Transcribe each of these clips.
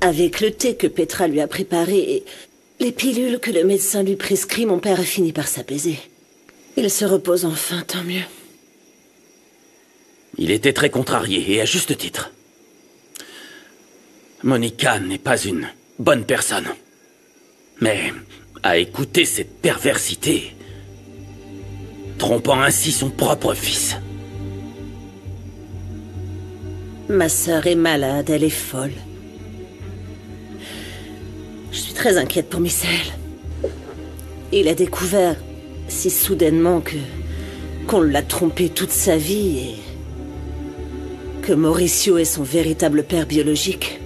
Avec le thé que Petra lui a préparé et les pilules que le médecin lui prescrit, mon père a fini par s'apaiser. Il se repose enfin, tant mieux. Il était très contrarié, et à juste titre. Monica n'est pas une bonne personne. Mais à écouter cette perversité, trompant ainsi son propre fils. Ma sœur est malade, elle est folle. Je suis très inquiète pour Misaël. Il a découvert si soudainement qu'on l'a trompé toute sa vie et que Mauricio est son véritable père biologique.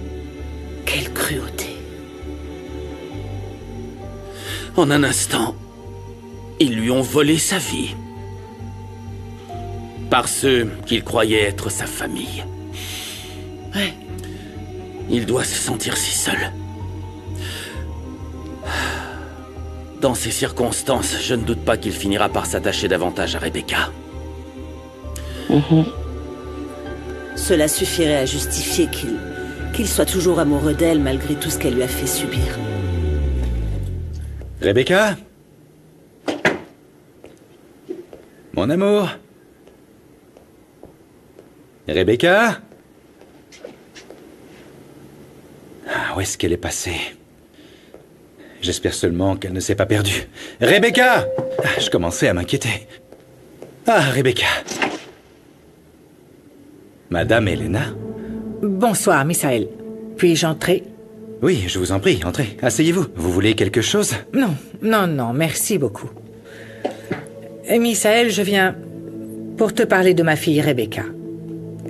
Quelle cruauté. En un instant, ils lui ont volé sa vie. Par ceux qu'il croyait être sa famille. Ouais. Il doit se sentir si seul. Dans ces circonstances, je ne doute pas qu'il finira par s'attacher davantage à Rebecca. Cela suffirait à justifier qu'il soit toujours amoureux d'elle malgré tout ce qu'elle lui a fait subir. Rebecca? Mon amour? Rebecca? Où est-ce qu'elle est passée? J'espère seulement qu'elle ne s'est pas perdue. Rebecca! Je commençais à m'inquiéter. Ah, Rebecca. Madame Elena? Bonsoir, Misaël. Puis-je entrer? Oui, je vous en prie, entrez. Asseyez-vous. Vous voulez quelque chose? Non, merci beaucoup. Misaël, je viens pour te parler de ma fille Rebecca.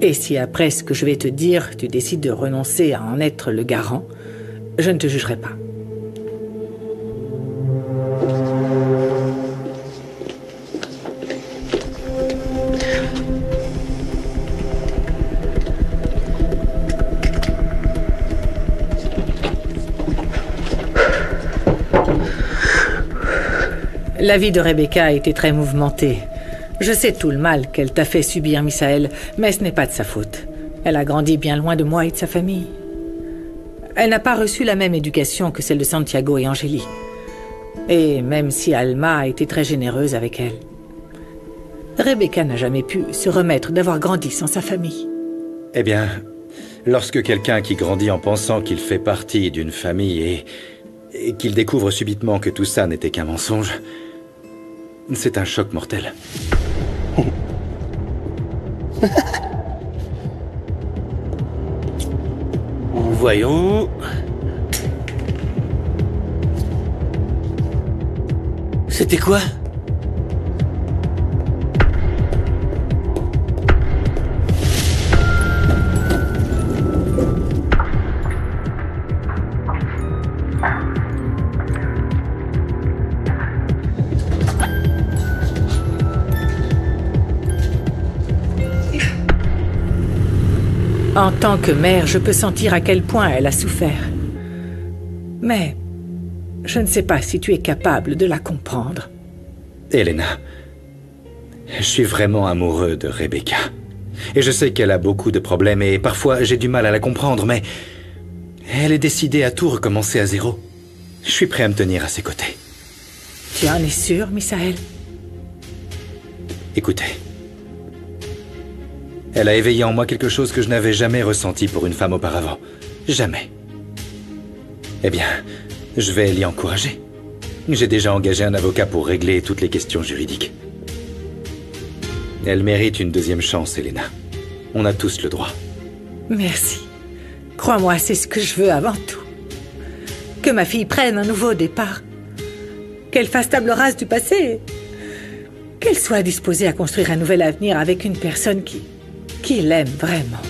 Et si après ce que je vais te dire, tu décides de renoncer à en être le garant, je ne te jugerai pas. La vie de Rebecca a été très mouvementée. Je sais tout le mal qu'elle t'a fait subir, Misaël, mais ce n'est pas de sa faute. Elle a grandi bien loin de moi et de sa famille. Elle n'a pas reçu la même éducation que celle de Santiago et Angélie. Et même si Alma a été très généreuse avec elle, Rebecca n'a jamais pu se remettre d'avoir grandi sans sa famille. Eh bien, lorsque quelqu'un qui grandit en pensant qu'il fait partie d'une famille et qu'il découvre subitement que tout ça n'était qu'un mensonge, c'est un choc mortel. Voyons... C'était quoi? En tant que mère, je peux sentir à quel point elle a souffert. Mais je ne sais pas si tu es capable de la comprendre. Elena, je suis vraiment amoureux de Rebecca. Et je sais qu'elle a beaucoup de problèmes et parfois j'ai du mal à la comprendre, mais elle est décidée à tout recommencer à zéro. Je suis prêt à me tenir à ses côtés. Tu en es sûr, Misaël? Écoutez. Elle a éveillé en moi quelque chose que je n'avais jamais ressenti pour une femme auparavant. Jamais. Eh bien, je vais l'y encourager. J'ai déjà engagé un avocat pour régler toutes les questions juridiques. Elle mérite une deuxième chance, Elena. On a tous le droit. Merci. Crois-moi, c'est ce que je veux avant tout. Que ma fille prenne un nouveau départ. Qu'elle fasse table rase du passé. Qu'elle soit disposée à construire un nouvel avenir avec une personne qui l'aime vraiment.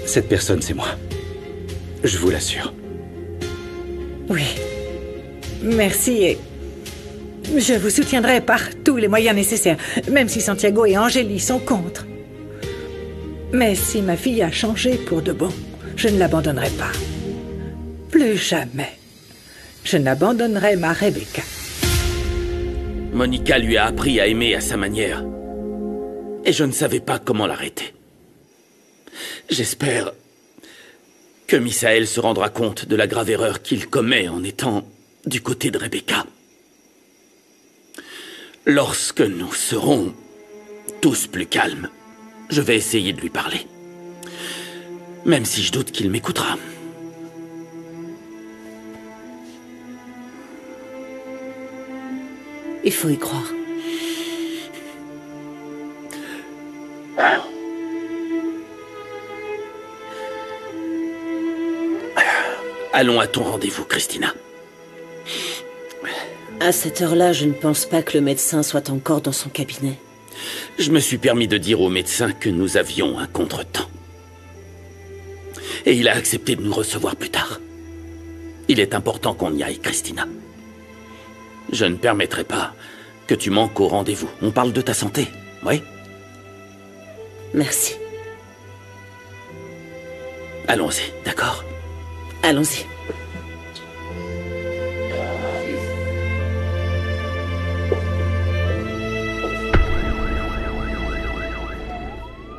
Cette personne, c'est moi. Je vous l'assure. Oui. Merci et je vous soutiendrai par tous les moyens nécessaires, même si Santiago et Angélie sont contre. Mais si ma fille a changé pour de bon, je ne l'abandonnerai pas. Plus jamais. Je n'abandonnerai ma Rebecca. Monica lui a appris à aimer à sa manière. Et je ne savais pas comment l'arrêter. J'espère que Misaël se rendra compte de la grave erreur qu'il commet en étant du côté de Rebecca. Lorsque nous serons tous plus calmes, je vais essayer de lui parler. Même si je doute qu'il m'écoutera. Il faut y croire. Allons à ton rendez-vous, Christina. À cette heure-là, je ne pense pas que le médecin soit encore dans son cabinet. Je me suis permis de dire au médecin que nous avions un contretemps. Et il a accepté de nous recevoir plus tard. Il est important qu'on y aille, Christina. Je ne permettrai pas que tu manques au rendez-vous. On parle de ta santé, oui? Merci. Allons-y, d'accord? Allons-y.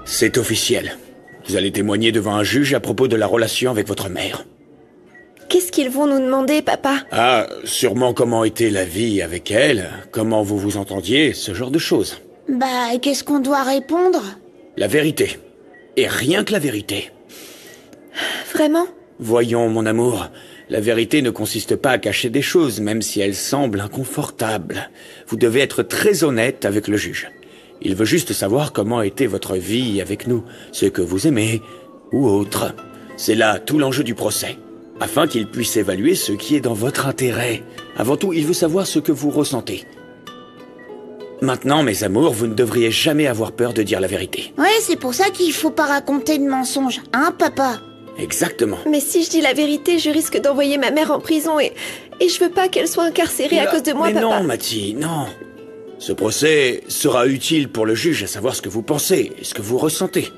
C'est officiel. Vous allez témoigner devant un juge à propos de la relation avec votre mère. Qu'est-ce qu'ils vont nous demander, papa? Ah, sûrement comment était la vie avec elle, comment vous vous entendiez, ce genre de choses. Bah, qu'est-ce qu'on doit répondre? La vérité. Et rien que la vérité. Vraiment? Voyons, mon amour, la vérité ne consiste pas à cacher des choses, même si elles semblent inconfortables. Vous devez être très honnête avec le juge. Il veut juste savoir comment était votre vie avec nous, ce que vous aimez, ou autre. C'est là tout l'enjeu du procès, afin qu'il puisse évaluer ce qui est dans votre intérêt. Avant tout, il veut savoir ce que vous ressentez. Maintenant, mes amours, vous ne devriez jamais avoir peur de dire la vérité. Ouais, c'est pour ça qu'il faut pas raconter de mensonges, hein, papa? Exactement. Mais si je dis la vérité, je risque d'envoyer ma mère en prison et je veux pas qu'elle soit incarcérée à cause de moi, mais papa. non, Mathie, non. Ce procès sera utile pour le juge à savoir ce que vous pensez et ce que vous ressentez.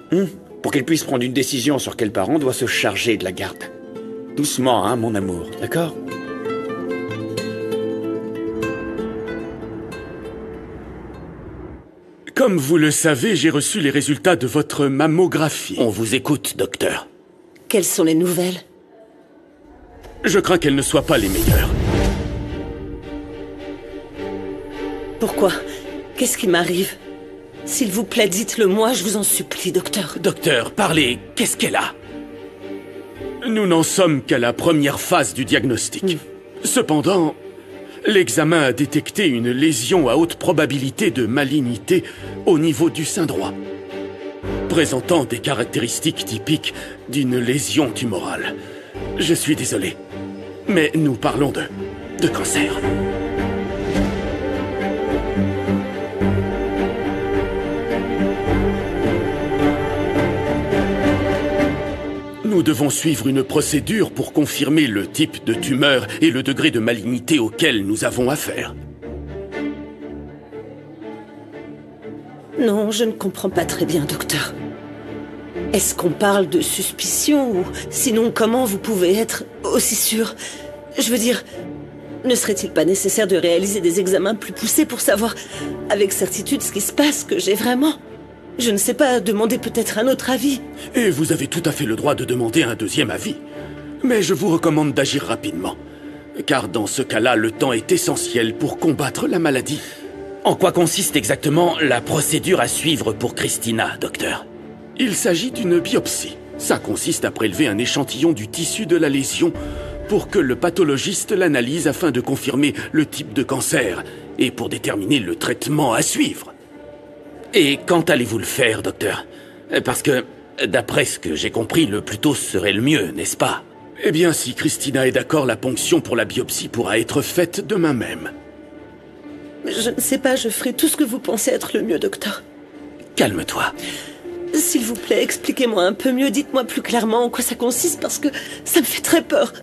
Pour qu'il puisse prendre une décision sur quel parent doit se charger de la garde. Doucement, hein, mon amour, d'accord? Comme vous le savez, j'ai reçu les résultats de votre mammographie. On vous écoute, docteur. Quelles sont les nouvelles? Je crains qu'elles ne soient pas les meilleures. Pourquoi? Qu'est-ce qui m'arrive? S'il vous plaît, dites-le moi, je vous en supplie, docteur. Docteur, parlez, qu'est-ce qu'elle a? Nous n'en sommes qu'à la première phase du diagnostic. Cependant, l'examen a détecté une lésion à haute probabilité de malignité au niveau du sein droit, présentant des caractéristiques typiques d'une lésion tumorale. Je suis désolé, mais nous parlons de cancer. Nous devons suivre une procédure pour confirmer le type de tumeur et le degré de malignité auquel nous avons affaire. Non, je ne comprends pas très bien, docteur. Est-ce qu'on parle de suspicion ou sinon comment vous pouvez être aussi sûr? Je veux dire, ne serait-il pas nécessaire de réaliser des examens plus poussés pour savoir avec certitude ce qui se passe, que j'ai vraiment? Je ne sais pas, demander peut-être un autre avis. Et vous avez tout à fait le droit de demander un deuxième avis. Mais je vous recommande d'agir rapidement. Car dans ce cas-là, le temps est essentiel pour combattre la maladie. En quoi consiste exactement la procédure à suivre pour Christina, docteur? Il s'agit d'une biopsie. Ça consiste à prélever un échantillon du tissu de la lésion pour que le pathologiste l'analyse afin de confirmer le type de cancer et pour déterminer le traitement à suivre. Et quand allez-vous le faire, docteur? Parce que, d'après ce que j'ai compris, le plus tôt serait le mieux, n'est-ce pas? Eh bien, si Christina est d'accord, la ponction pour la biopsie pourra être faite demain même. Je ne sais pas, je ferai tout ce que vous pensez être le mieux, docteur. Calme-toi. S'il vous plaît, expliquez-moi un peu mieux, dites-moi plus clairement en quoi ça consiste, parce que ça me fait très peur.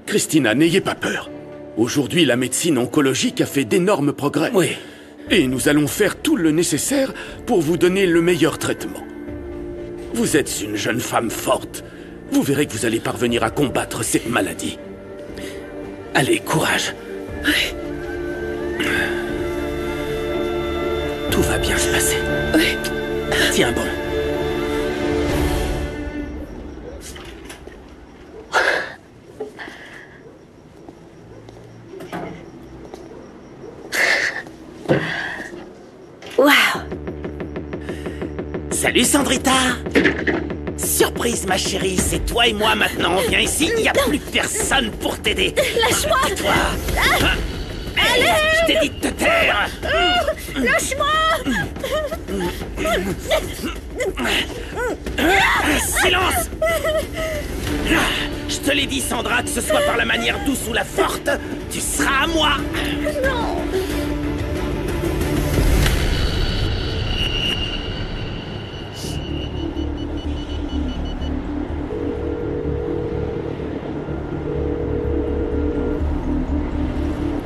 Christina, n'ayez pas peur. Aujourd'hui, la médecine oncologique a fait d'énormes progrès. Oui. Et nous allons faire tout le nécessaire pour vous donner le meilleur traitement. Vous êtes une jeune femme forte. Vous verrez que vous allez parvenir à combattre cette maladie. Allez, courage. Oui. Tout va bien se passer. Oui. Tiens bon. Salut Sandrita. Surprise ma chérie, c'est toi et moi maintenant. Viens ici, il n'y a plus personne pour t'aider. Lâche-moi. Toi. Allez, je t'ai dit de te taire. Lâche-moi. Silence. Je te l'ai dit Sandra, que ce soit par la manière douce ou la forte, tu seras à moi. Non.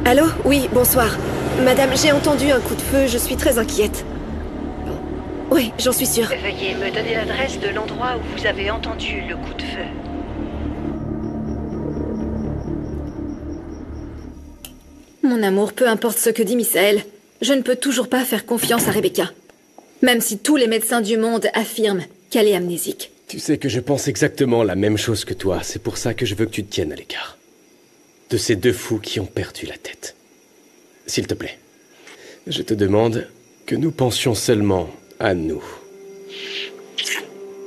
Allô? Oui, bonsoir. Madame, j'ai entendu un coup de feu, je suis très inquiète. Oui, j'en suis sûre. Veuillez me donner l'adresse de l'endroit où vous avez entendu le coup de feu. Mon amour, peu importe ce que dit Misaël, je ne peux toujours pas faire confiance à Rebecca. Même si tous les médecins du monde affirment qu'elle est amnésique. Tu sais que je pense exactement la même chose que toi. C'est pour ça que je veux que tu te tiennes à l'écart. De ces deux fous qui ont perdu la tête. S'il te plaît, je te demande que nous pensions seulement à nous.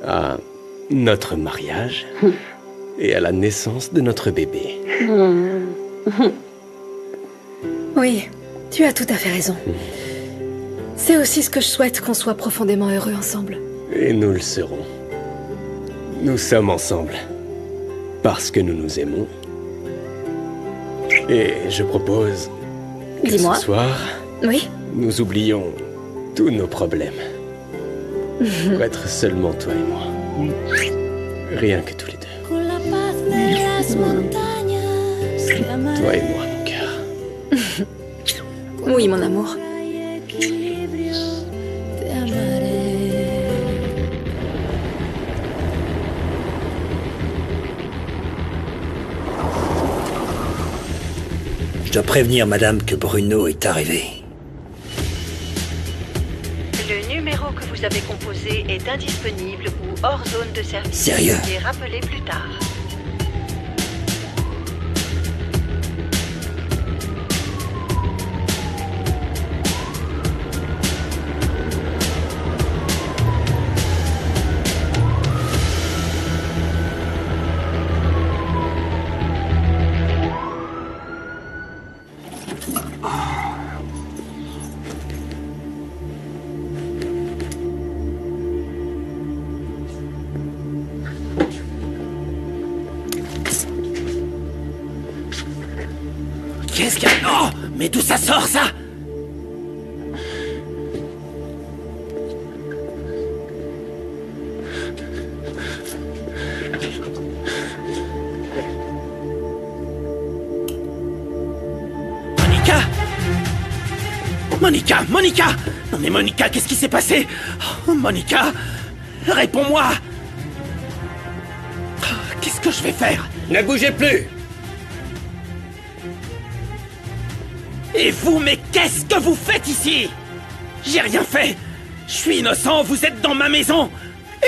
À notre mariage et à la naissance de notre bébé. Oui, tu as tout à fait raison. C'est aussi ce que je souhaite, qu'on soit profondément heureux ensemble. Et nous le serons. Nous sommes ensemble. Parce que nous nous aimons. Et je propose que Dis-moi. ce soir, Oui? nous oublions tous nos problèmes. Pour être seulement toi et moi. Rien que tous les deux. Toi et moi, mon cœur. Oui, mon amour. Je dois prévenir madame que Bruno est arrivé. Le numéro que vous avez composé est indisponible ou hors zone de service. Sérieux? Et rappelez plus tard. Qu'est-ce qu'il y a? Oh, mais d'où ça sort, ça? Monica? Monica! Monica! Non mais Monica, qu'est-ce qui s'est passé? Oh, Monica! Réponds-moi! Oh, qu'est-ce que je vais faire? Ne bougez plus! Et vous, mais qu'est-ce que vous faites ici? J'ai rien fait. Je suis innocent, vous êtes dans ma maison.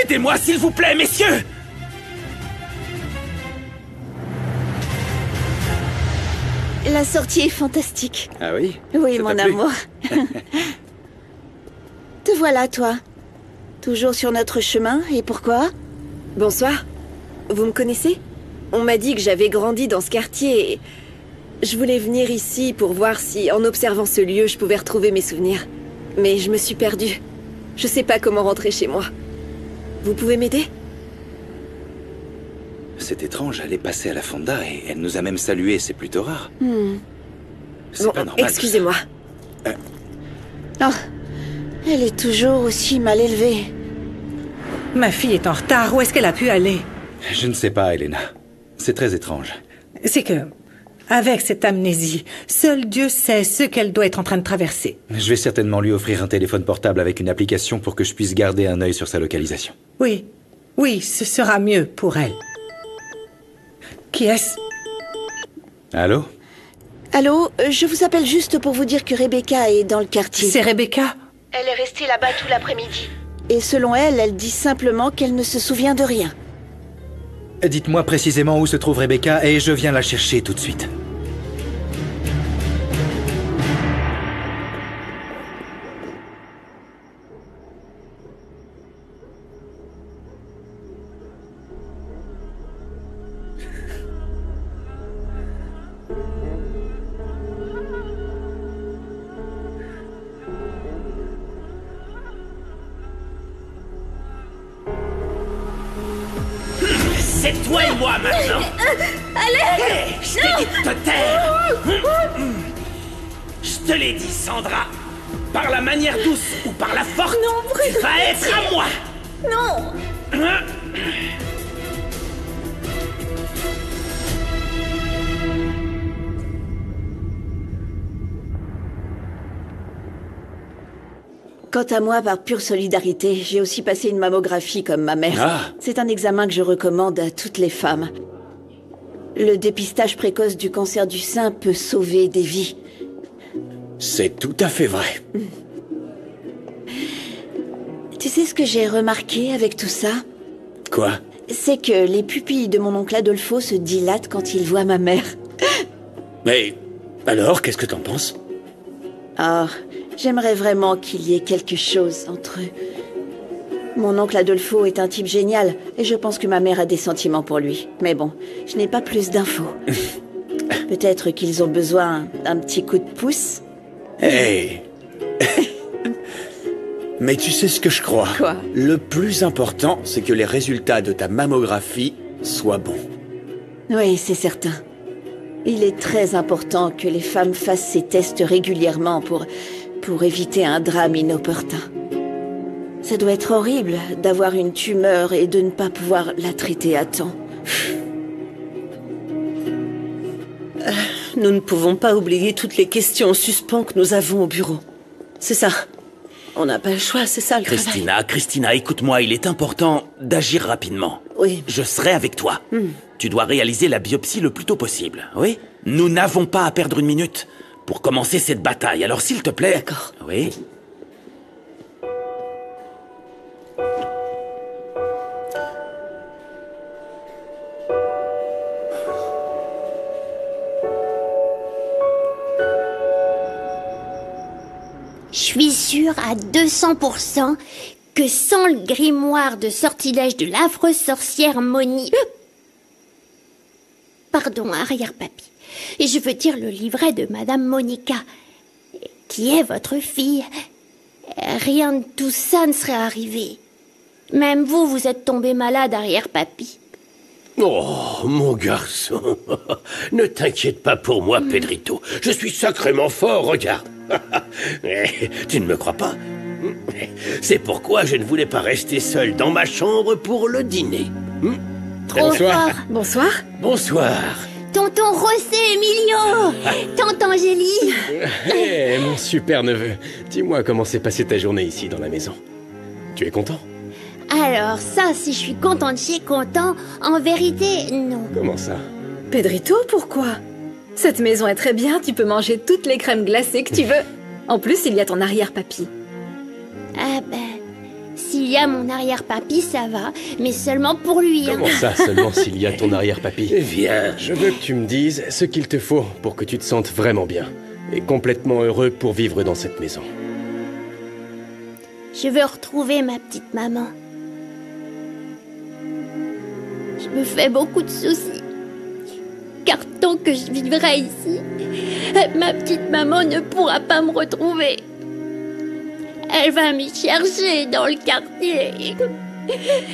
Aidez-moi, s'il vous plaît, messieurs. La sortie est fantastique. Ah oui? Oui, Ça mon t'a plu? amour. Te voilà, toi. Toujours sur notre chemin, et pourquoi? Bonsoir. Vous me connaissez? On m'a dit que j'avais grandi dans ce quartier et... Je voulais venir ici pour voir si, en observant ce lieu, je pouvais retrouver mes souvenirs. Mais je me suis perdue. Je sais pas comment rentrer chez moi. Vous pouvez m'aider? C'est étrange, elle est passée à la fonda et elle nous a même salués, c'est plutôt rare. C'est Bon, pas normal. excusez-moi. Oh, elle est toujours aussi mal élevée. Ma fille est en retard. Où est-ce qu'elle a pu aller? Je ne sais pas, Elena. C'est très étrange. C'est que, avec cette amnésie, seul Dieu sait ce qu'elle doit être en train de traverser. Je vais certainement lui offrir un téléphone portable avec une application pour que je puisse garder un œil sur sa localisation. Oui, oui, ce sera mieux pour elle. Qui est-ce? Allô? Allô, je vous appelle juste pour vous dire que Rebecca est dans le quartier. C'est Rebecca? Elle est restée là-bas tout l'après-midi. Et selon elle, elle dit simplement qu'elle ne se souvient de rien. Dites-moi précisément où se trouve Rebecca et je viens la chercher tout de suite. C'est toi et moi maintenant. Allez, je t'ai dit de te taire. Je te l'ai dit, Sandra. Par la manière douce ou par la forte, non, Bruno, tu vas être à moi. Non. Quant à moi, par pure solidarité, j'ai aussi passé une mammographie comme ma mère. Ah. C'est un examen que je recommande à toutes les femmes. Le dépistage précoce du cancer du sein peut sauver des vies. C'est tout à fait vrai. Tu sais ce que j'ai remarqué avec tout ça? Quoi? C'est que les pupilles de mon oncle Adolfo se dilatent quand il voit ma mère. Mais alors, qu'est-ce que t'en penses? Ah, j'aimerais vraiment qu'il y ait quelque chose entre eux. Mon oncle Adolfo est un type génial, et je pense que ma mère a des sentiments pour lui. Mais bon, je n'ai pas plus d'infos. Peut-être qu'ils ont besoin d'un petit coup de pouce. Hey. Mais tu sais ce que je crois? Quoi? Le plus important, c'est que les résultats de ta mammographie soient bons. Oui, c'est certain. Il est très important que les femmes fassent ces tests régulièrement pour éviter un drame inopportun. Ça doit être horrible d'avoir une tumeur et de ne pas pouvoir la traiter à temps. Nous ne pouvons pas oublier toutes les questions en suspens que nous avons au bureau. C'est ça. On n'a pas le choix, c'est ça le travail. Christina, écoute-moi, il est important d'agir rapidement. Oui. Je serai avec toi. Tu dois réaliser la biopsie le plus tôt possible, oui? Nous n'avons pas à perdre une minute pour commencer cette bataille, alors s'il te plaît... D'accord. Oui? Je suis sûre à 200% que sans le grimoire de sortilège de l'affreuse sorcière Moni... Pardon, arrière-papy. Et je veux dire le livret de Madame Monica, qui est votre fille. Rien de tout ça ne serait arrivé. Même vous êtes tombé malade, arrière-papy. Oh, mon garçon, ne t'inquiète pas pour moi, Pedrito. Je suis sacrément fort, regarde. Tu ne me crois pas? C'est pourquoi je ne voulais pas rester seul dans ma chambre pour le dîner. Bonsoir. Bonsoir. Bonsoir. Tonton José Emilio. Tante Angélie. Hé, mon super neveu. Dis-moi comment s'est passée ta journée ici dans la maison. Tu es content? Alors ça, si je suis contente, j'ai content. En vérité, non. Comment ça? Pedrito, pourquoi? Cette maison est très bien, tu peux manger toutes les crèmes glacées que tu veux. En plus, il y a ton arrière-papy. Ah ben, s'il y a mon arrière-papy, ça va, mais seulement pour lui. Comment ça, seulement s'il y a ton arrière-papy? Viens. Je veux que tu me dises ce qu'il te faut pour que tu te sentes vraiment bien et complètement heureux pour vivre dans cette maison. Je veux retrouver ma petite maman. Je me fais beaucoup de soucis. Car tant que je vivrai ici, ma petite maman ne pourra pas me retrouver. Elle va m'y chercher dans le quartier.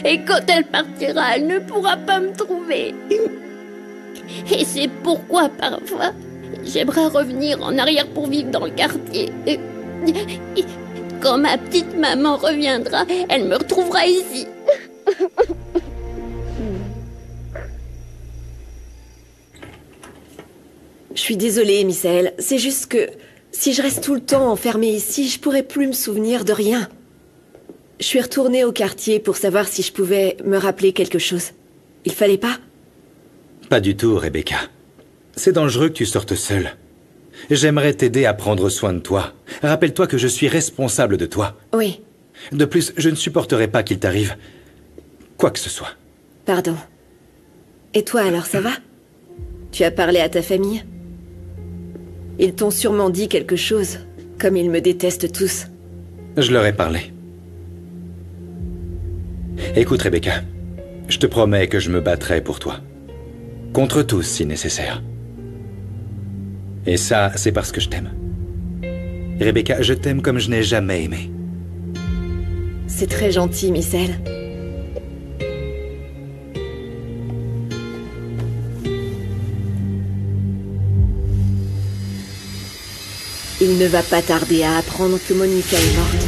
Et quand elle partira, elle ne pourra pas me trouver. Et c'est pourquoi, parfois, j'aimerais revenir en arrière pour vivre dans le quartier. Quand ma petite maman reviendra, elle me retrouvera ici. Je suis désolée, Misaël. C'est juste que si je reste tout le temps enfermée ici, je pourrais plus me souvenir de rien. Je suis retournée au quartier pour savoir si je pouvais me rappeler quelque chose. Il fallait pas? Pas du tout, Rebecca. C'est dangereux que tu sortes seule. J'aimerais t'aider à prendre soin de toi. Rappelle-toi que je suis responsable de toi. Oui. De plus, je ne supporterai pas qu'il t'arrive quoi que ce soit. Pardon. Et toi alors, ça va? Tu as parlé à ta famille? Ils t'ont sûrement dit quelque chose, comme ils me détestent tous. Je leur ai parlé. Écoute, Rebecca, je te promets que je me battrai pour toi. Contre tous, si nécessaire. Et ça, c'est parce que je t'aime. Rebecca, je t'aime comme je n'ai jamais aimé. C'est très gentil, Misaël. Il ne va pas tarder à apprendre que Monica est morte.